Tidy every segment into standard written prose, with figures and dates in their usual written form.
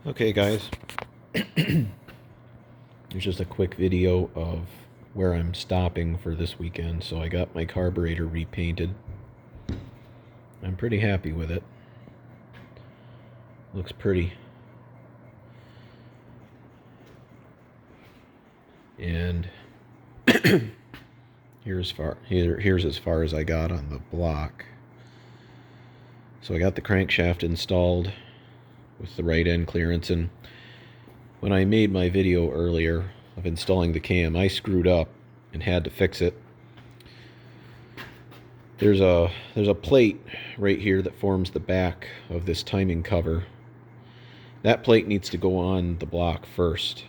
Okay, guys, here's just a quick video of where I'm stopping for this weekend. So I got my carburetor repainted. I'm pretty happy with it. Looks pretty. And here's as far as I got on the block. So I got the crankshaft installed with the right end clearance, and when I made my video earlier of installing the cam, I screwed up and had to fix it. There's a plate right here that forms the back of this timing cover. That plate needs to go on the block first,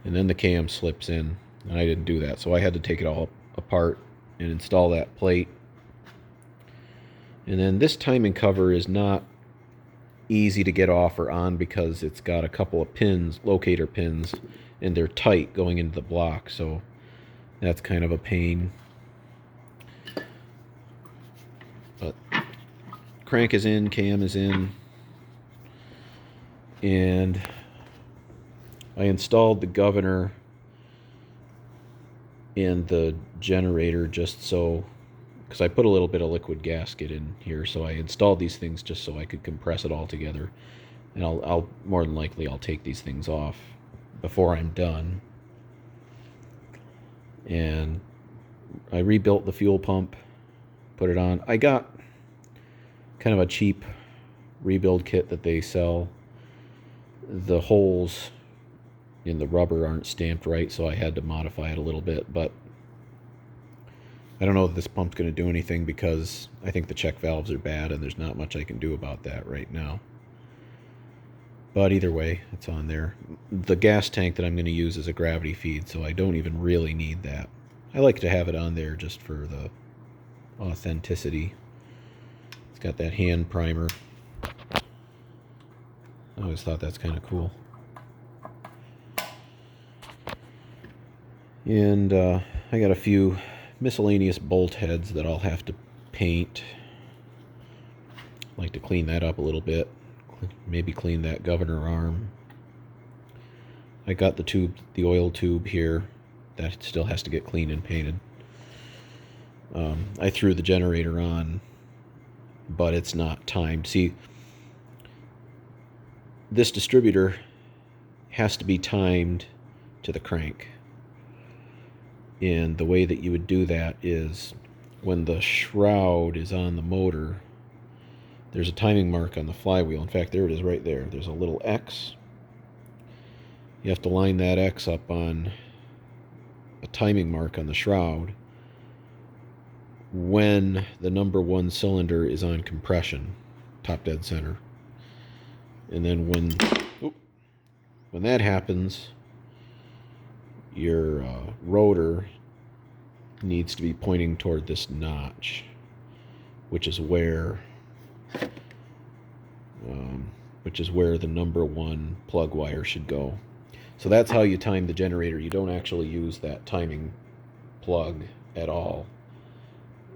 and then the cam slips in, and I didn't do that, so I had to take it all apart and install that plate. And then this timing cover is not easy to get off or on because it's got a couple of pins, locator pins, and they're tight going into the block, so that's kind of a pain. But crank is in, cam is in, and I installed the governor and the generator just so, because I put a little bit of liquid gasket in here, so I installed these things just so I could compress it all together. And I'll more than likely I'll take these things off before I'm done. And I rebuilt the fuel pump, put it on. I got kind of a cheap rebuild kit that they sell. The holes in the rubber aren't stamped right, so I had to modify it a little bit, but I don't know if this pump's going to do anything because I think the check valves are bad and there's not much I can do about that right now. But either way, it's on there. The gas tank that I'm going to use is a gravity feed, so I don't even really need that. I like to have it on there just for the authenticity. It's got that hand primer. I always thought that's kind of cool. And I got a few miscellaneous bolt heads that I'll have to paint. I'd like to clean that up a little bit. Maybe clean that governor arm. I got the tube, the oil tube here. That still has to get cleaned and painted. I threw the generator on, but it's not timed. See, this distributor has to be timed to the crank. And the way that you would do that is when the shroud is on the motor, there's a timing mark on the flywheel. In fact, there it is right there. There's a little X. You have to line that X up on a timing mark on the shroud when the number one cylinder is on compression, top dead center. And then when that happens, your rotor needs to be pointing toward this notch, which is where the number one plug wire should go. So that's how you time the generator. You don't actually use that timing plug at all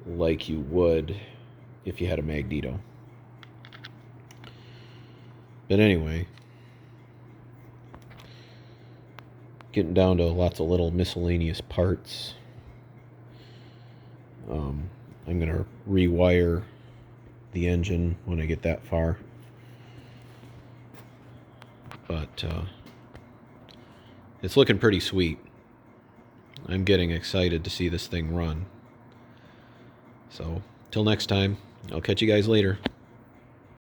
like you would if you had a Magneto. But anyway, getting down to lots of little miscellaneous parts. I'm going to rewire the engine when I get that far. But it's looking pretty sweet. I'm getting excited to see this thing run. So, till next time, I'll catch you guys later.